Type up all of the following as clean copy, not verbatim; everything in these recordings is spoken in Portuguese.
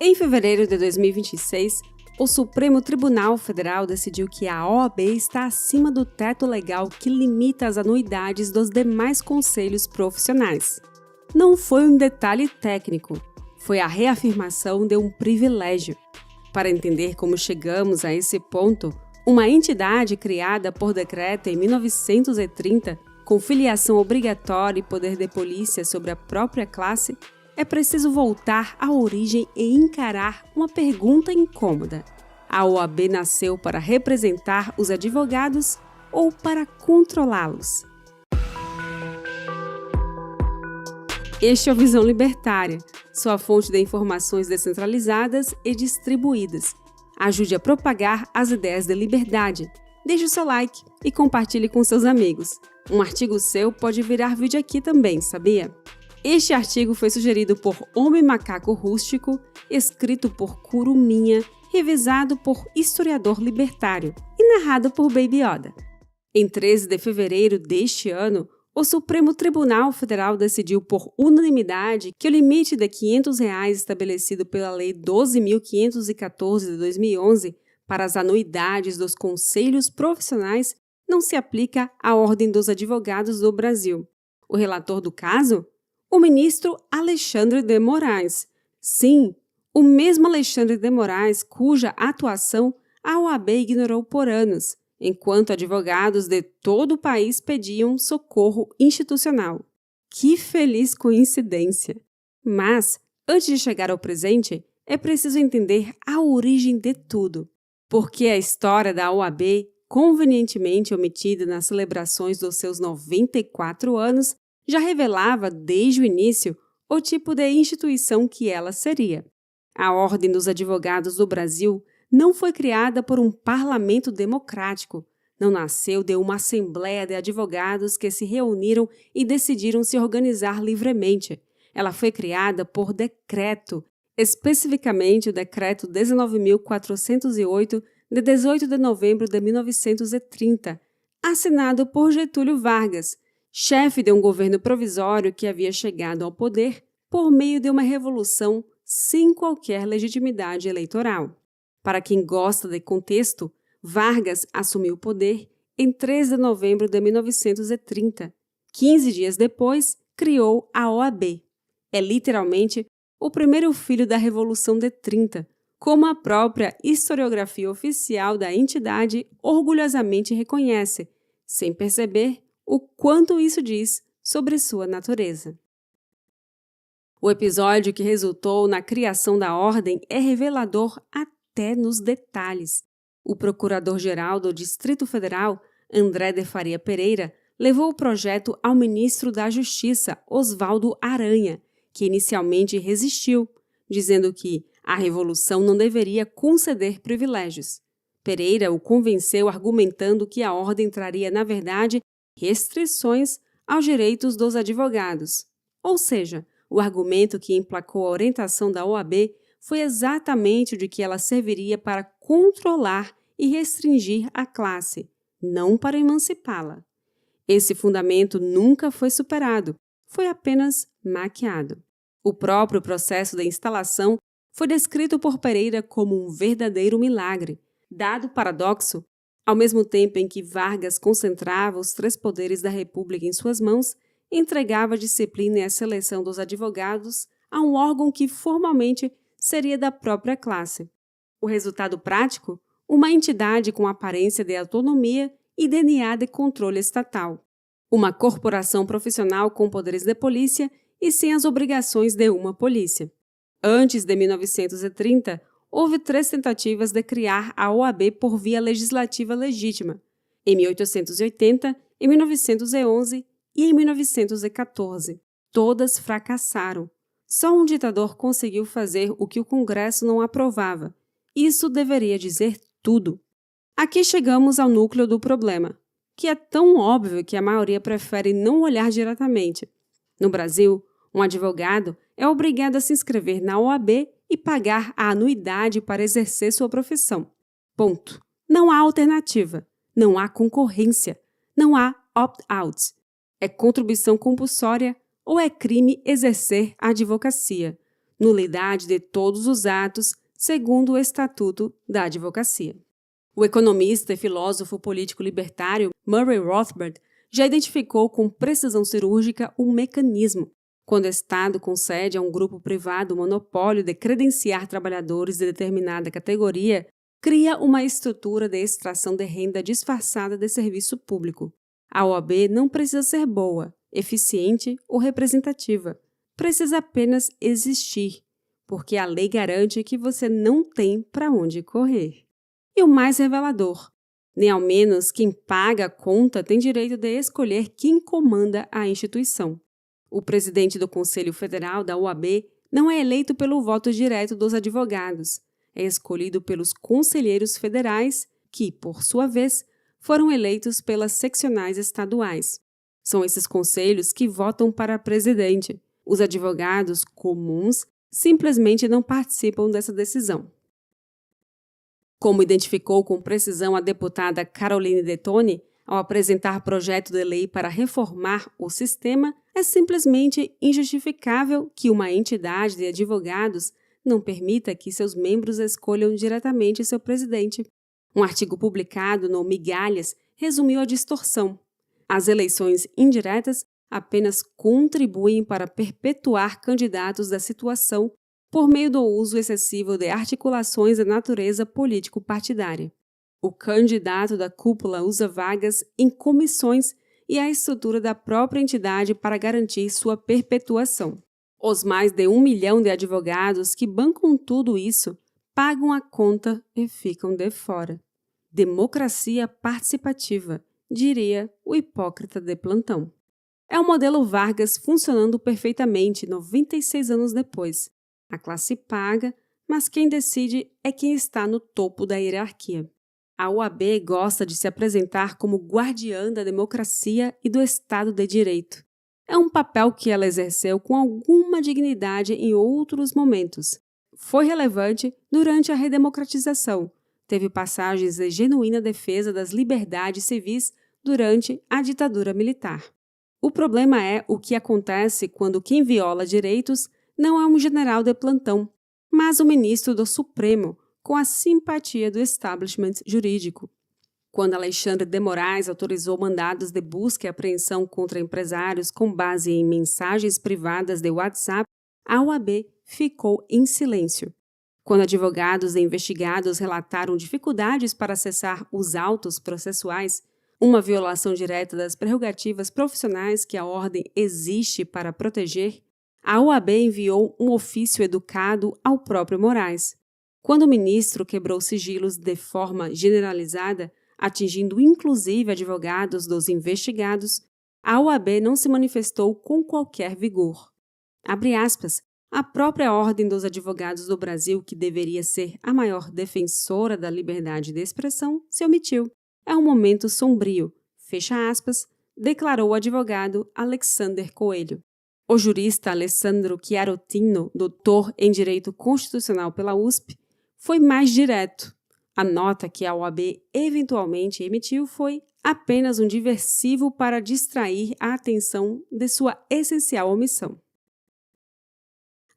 Em fevereiro de 2026, o Supremo Tribunal Federal decidiu que a OAB está acima do teto legal que limita as anuidades dos demais conselhos profissionais. Não foi um detalhe técnico, foi a reafirmação de um privilégio. Para entender como chegamos a esse ponto, uma entidade criada por decreto em 1930, com filiação obrigatória e poder de polícia sobre a própria classe, é preciso voltar à origem e encarar uma pergunta incômoda. A OAB nasceu para representar os advogados ou para controlá-los? Este é o Visão Libertária, sua fonte de informações descentralizadas e distribuídas. Ajude a propagar as ideias de liberdade. Deixe o seu like e compartilhe com seus amigos. Um artigo seu pode virar vídeo aqui também, sabia? Este artigo foi sugerido por Homem Macaco Rústico, escrito por Curuminha, revisado por Historiador Libertário e narrado por Baby Yoda. Em 13 de fevereiro deste ano, o Supremo Tribunal Federal decidiu por unanimidade que o limite de R$ 500 estabelecido pela Lei 12.514 de 2011 para as anuidades dos conselhos profissionais não se aplica à Ordem dos Advogados do Brasil. O relator do caso? O ministro Alexandre de Moraes. Sim, o mesmo Alexandre de Moraes cuja atuação a OAB ignorou por anos, enquanto advogados de todo o país pediam socorro institucional. Que feliz coincidência! Mas, antes de chegar ao presente, é preciso entender a origem de tudo. Porque a história da OAB, convenientemente omitida nas celebrações dos seus 94 anos, já revelava, desde o início, o tipo de instituição que ela seria. A Ordem dos Advogados do Brasil não foi criada por um parlamento democrático, não nasceu de uma assembleia de advogados que se reuniram e decidiram se organizar livremente. Ela foi criada por decreto, especificamente o Decreto 19.408, de 18 de novembro de 1930, assinado por Getúlio Vargas, chefe de um governo provisório que havia chegado ao poder por meio de uma revolução sem qualquer legitimidade eleitoral. Para quem gosta de contexto, Vargas assumiu o poder em 3 de novembro de 1930. 15 dias depois, criou a OAB. É literalmente o primeiro filho da Revolução de 30, como a própria historiografia oficial da entidade orgulhosamente reconhece, sem perceber o quanto isso diz sobre sua natureza. O episódio que resultou na criação da ordem é revelador até nos detalhes. O procurador-geral do Distrito Federal, André de Faria Pereira, levou o projeto ao ministro da Justiça, Oswaldo Aranha, que inicialmente resistiu, dizendo que a revolução não deveria conceder privilégios. Pereira o convenceu argumentando que a ordem traria, na verdade, restrições aos direitos dos advogados. Ou seja, o argumento que emplacou a orientação da OAB foi exatamente o de que ela serviria para controlar e restringir a classe, não para emancipá-la. Esse fundamento nunca foi superado, foi apenas maquiado. O próprio processo de instalação foi descrito por Pereira como um verdadeiro milagre. Dado o paradoxo, ao mesmo tempo em que Vargas concentrava os 3 poderes da República em suas mãos, entregava a disciplina e a seleção dos advogados a um órgão que formalmente seria da própria classe. O resultado prático? Uma entidade com aparência de autonomia e DNA de controle estatal. Uma corporação profissional com poderes de polícia e sem as obrigações de uma polícia. Antes de 1930, houve 3 tentativas de criar a OAB por via legislativa legítima, em 1880, em 1911 e em 1914. Todas fracassaram. Só um ditador conseguiu fazer o que o Congresso não aprovava. Isso deveria dizer tudo. Aqui chegamos ao núcleo do problema, que é tão óbvio que a maioria prefere não olhar diretamente. No Brasil, um advogado é obrigado a se inscrever na OAB e pagar a anuidade para exercer sua profissão. Ponto. Não há alternativa, não há concorrência, não há opt-out. É contribuição compulsória ou é crime exercer a advocacia. nulidade de todos os atos, segundo o Estatuto da Advocacia. O economista e filósofo político libertário Murray Rothbard já identificou com precisão cirúrgica um mecanismo. Quando o Estado concede a um grupo privado o monopólio de credenciar trabalhadores de determinada categoria, cria uma estrutura de extração de renda disfarçada de serviço público. A OAB não precisa ser boa, eficiente ou representativa. Precisa apenas existir, porque a lei garante que você não tem para onde correr. E o mais revelador, nem ao menos quem paga a conta tem direito de escolher quem comanda a instituição. O presidente do Conselho Federal da OAB não é eleito pelo voto direto dos advogados, é escolhido pelos conselheiros federais, que, por sua vez, foram eleitos pelas seccionais estaduais. São esses conselhos que votam para presidente. Os advogados comuns simplesmente não participam dessa decisão. Como identificou com precisão a deputada Caroline Detoni, ao apresentar projeto de lei para reformar o sistema, é simplesmente injustificável que uma entidade de advogados não permita que seus membros escolham diretamente seu presidente. Um artigo publicado no Migalhas resumiu a distorção. As eleições indiretas apenas contribuem para perpetuar candidatos da situação por meio do uso excessivo de articulações de natureza político-partidária. O candidato da cúpula usa vagas em comissões e a estrutura da própria entidade para garantir sua perpetuação. Os mais de 1 milhão de advogados que bancam tudo isso pagam a conta e ficam de fora. Democracia participativa, diria o hipócrita de plantão. É o modelo Vargas funcionando perfeitamente 96 anos depois. A classe paga, mas quem decide é quem está no topo da hierarquia. A OAB gosta de se apresentar como guardiã da democracia e do Estado de Direito. É um papel que ela exerceu com alguma dignidade em outros momentos. Foi relevante durante a redemocratização. Teve passagens de genuína defesa das liberdades civis durante a ditadura militar. O problema é o que acontece quando quem viola direitos não é um general de plantão, mas o ministro do Supremo, com a simpatia do establishment jurídico. Quando Alexandre de Moraes autorizou mandados de busca e apreensão contra empresários com base em mensagens privadas de WhatsApp, a OAB ficou em silêncio. Quando advogados e investigados relataram dificuldades para acessar os autos processuais, uma violação direta das prerrogativas profissionais que a ordem existe para proteger, a OAB enviou um ofício educado ao próprio Moraes. Quando o ministro quebrou sigilos de forma generalizada, atingindo inclusive advogados dos investigados, a OAB não se manifestou com qualquer vigor. Abre aspas, a própria Ordem dos Advogados do Brasil, que deveria ser a maior defensora da liberdade de expressão, se omitiu. É um momento sombrio, fecha aspas, declarou o advogado Alexander Coelho. O jurista Alessandro Chiarotino, doutor em Direito Constitucional pela USP, foi mais direto. A nota que a OAB eventualmente emitiu foi apenas um diversivo para distrair a atenção de sua essencial omissão.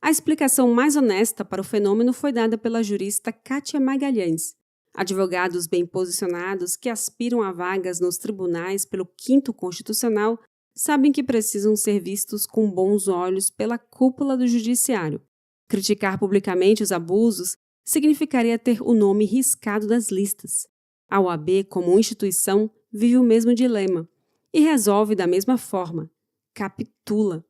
A explicação mais honesta para o fenômeno foi dada pela jurista Kátia Magalhães. Advogados bem posicionados que aspiram a vagas nos tribunais pelo 5º Constitucional sabem que precisam ser vistos com bons olhos pela cúpula do judiciário. Criticar publicamente os abusos significaria ter o nome riscado das listas. A OAB, como instituição, vive o mesmo dilema e resolve da mesma forma. Capitula.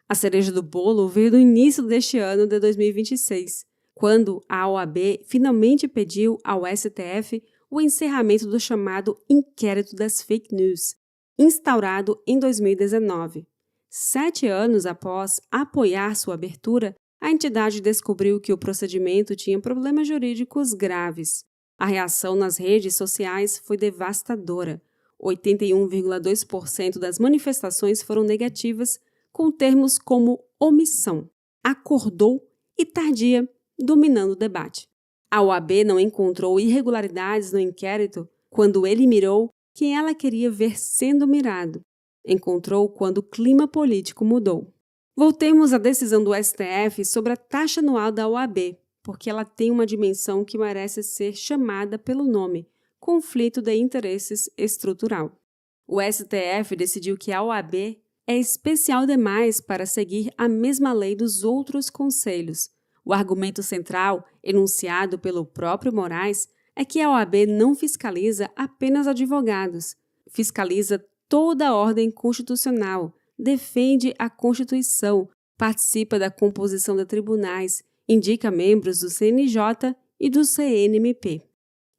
A cereja do bolo veio do início deste ano de 2026, quando a OAB finalmente pediu ao STF o encerramento do chamado Inquérito das Fake News, instaurado em 2019. 7 anos após apoiar sua abertura, a entidade descobriu que o procedimento tinha problemas jurídicos graves. A reação nas redes sociais foi devastadora. 81,2% das manifestações foram negativas, com termos como omissão, acordou e tardia, dominando o debate. A OAB não encontrou irregularidades no inquérito quando ele mirou quem ela queria ver sendo mirado. Encontrou quando o clima político mudou. Voltemos à decisão do STF sobre a taxa anual da OAB, porque ela tem uma dimensão que merece ser chamada pelo nome: conflito de interesses estrutural. O STF decidiu que a OAB é especial demais para seguir a mesma lei dos outros conselhos. O argumento central, enunciado pelo próprio Moraes, é que a OAB não fiscaliza apenas advogados, fiscaliza toda a ordem constitucional, defende a Constituição, participa da composição de tribunais, indica membros do CNJ e do CNMP.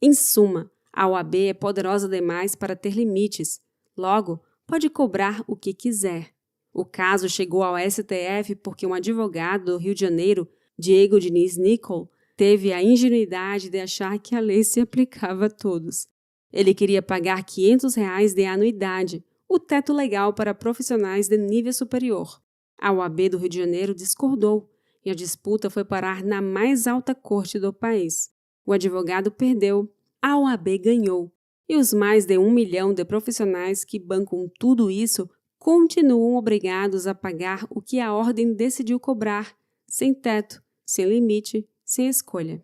Em suma, a OAB é poderosa demais para ter limites, logo, pode cobrar o que quiser. O caso chegou ao STF porque um advogado do Rio de Janeiro, Diego Diniz Nicol, teve a ingenuidade de achar que a lei se aplicava a todos. Ele queria pagar R$ 500 de anuidade, o teto legal para profissionais de nível superior. A OAB do Rio de Janeiro discordou e a disputa foi parar na mais alta corte do país. O advogado perdeu, a OAB ganhou. E os mais de 1 milhão de profissionais que bancam tudo isso continuam obrigados a pagar o que a ordem decidiu cobrar, sem teto, sem limite, sem escolha.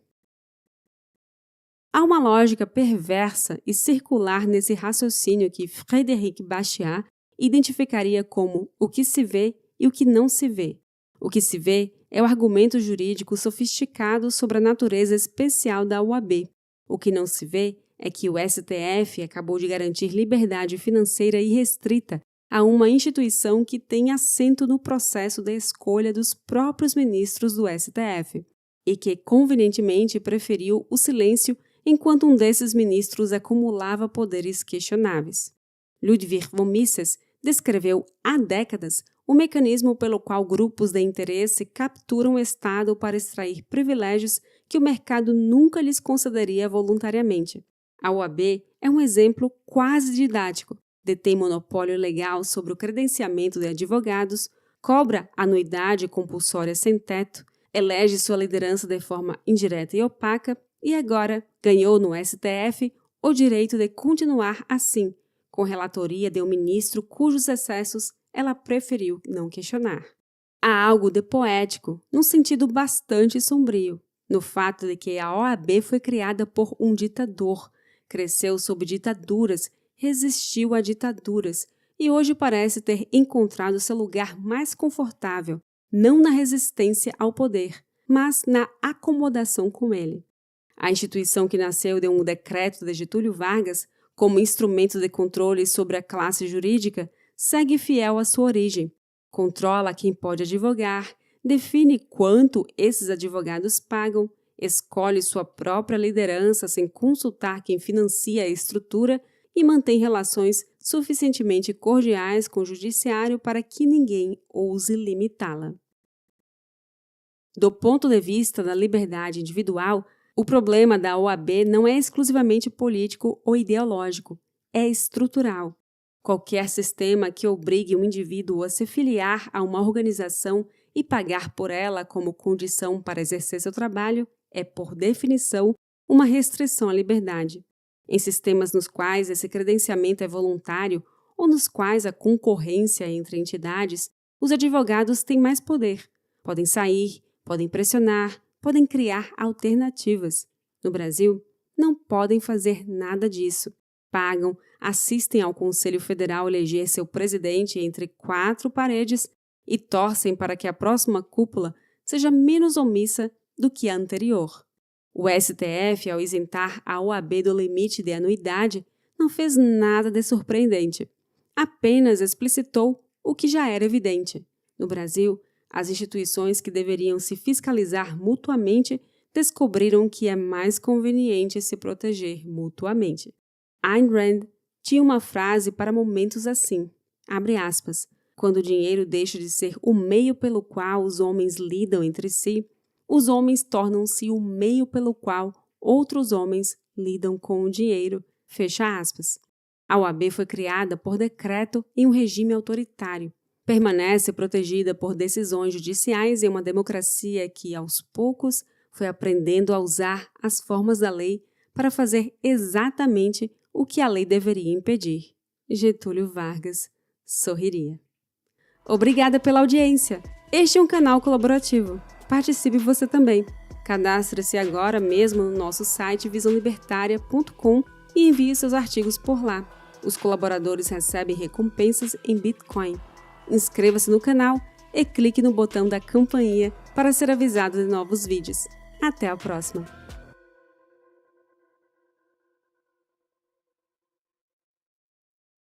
Há uma lógica perversa e circular nesse raciocínio que Frédéric Bastiat identificaria como o que se vê e o que não se vê. O que se vê é o argumento jurídico sofisticado sobre a natureza especial da OAB. O que não se vê é que o STF acabou de garantir liberdade financeira irrestrita a uma instituição que tem assento no processo de escolha dos próprios ministros do STF e que convenientemente preferiu o silêncio enquanto um desses ministros acumulava poderes questionáveis. Ludwig von Mises descreveu há décadas o mecanismo pelo qual grupos de interesse capturam o Estado para extrair privilégios que o mercado nunca lhes concederia voluntariamente. A OAB é um exemplo quase didático. Detém monopólio legal sobre o credenciamento de advogados, cobra anuidade compulsória sem teto, elege sua liderança de forma indireta e opaca e agora ganhou no STF o direito de continuar assim, com relatoria de um ministro cujos excessos ela preferiu não questionar. Há algo de poético, num sentido bastante sombrio, no fato de que a OAB foi criada por um ditador, cresceu sob ditaduras, resistiu a ditaduras e hoje parece ter encontrado seu lugar mais confortável, não na resistência ao poder, mas na acomodação com ele. A instituição que nasceu de um decreto de Getúlio Vargas, como instrumento de controle sobre a classe jurídica, segue fiel à sua origem. Controla quem pode advogar, define quanto esses advogados pagam, escolhe sua própria liderança sem consultar quem financia a estrutura e mantém relações suficientemente cordiais com o judiciário para que ninguém ouse limitá-la. Do ponto de vista da liberdade individual, o problema da OAB não é exclusivamente político ou ideológico, é estrutural. Qualquer sistema que obrigue um indivíduo a se filiar a uma organização e pagar por ela como condição para exercer seu trabalho é, por definição, uma restrição à liberdade. Em sistemas nos quais esse credenciamento é voluntário ou nos quais a concorrência entre entidades, os advogados têm mais poder. Podem sair, podem pressionar, podem criar alternativas. No Brasil, não podem fazer nada disso. Pagam, assistem ao Conselho Federal eleger seu presidente entre 4 paredes e torcem para que a próxima cúpula seja menos omissa do que a anterior. O STF, ao isentar a OAB do limite de anuidade, não fez nada de surpreendente. Apenas explicitou o que já era evidente. No Brasil, as instituições que deveriam se fiscalizar mutuamente descobriram que é mais conveniente se proteger mutuamente. Ayn Rand tinha uma frase para momentos assim, abre aspas, quando o dinheiro deixa de ser o meio pelo qual os homens lidam entre si, os homens tornam-se o meio pelo qual outros homens lidam com o dinheiro, fecha aspas. A OAB foi criada por decreto em um regime autoritário. Permanece protegida por decisões judiciais em uma democracia que, aos poucos, foi aprendendo a usar as formas da lei para fazer exatamente o que a lei deveria impedir. Getúlio Vargas sorriria. Obrigada pela audiência! Este é um canal colaborativo. Participe você também. Cadastre-se agora mesmo no nosso site visãolibertaria.com e envie seus artigos por lá. Os colaboradores recebem recompensas em Bitcoin. Inscreva-se no canal e clique no botão da campainha para ser avisado de novos vídeos. Até a próxima!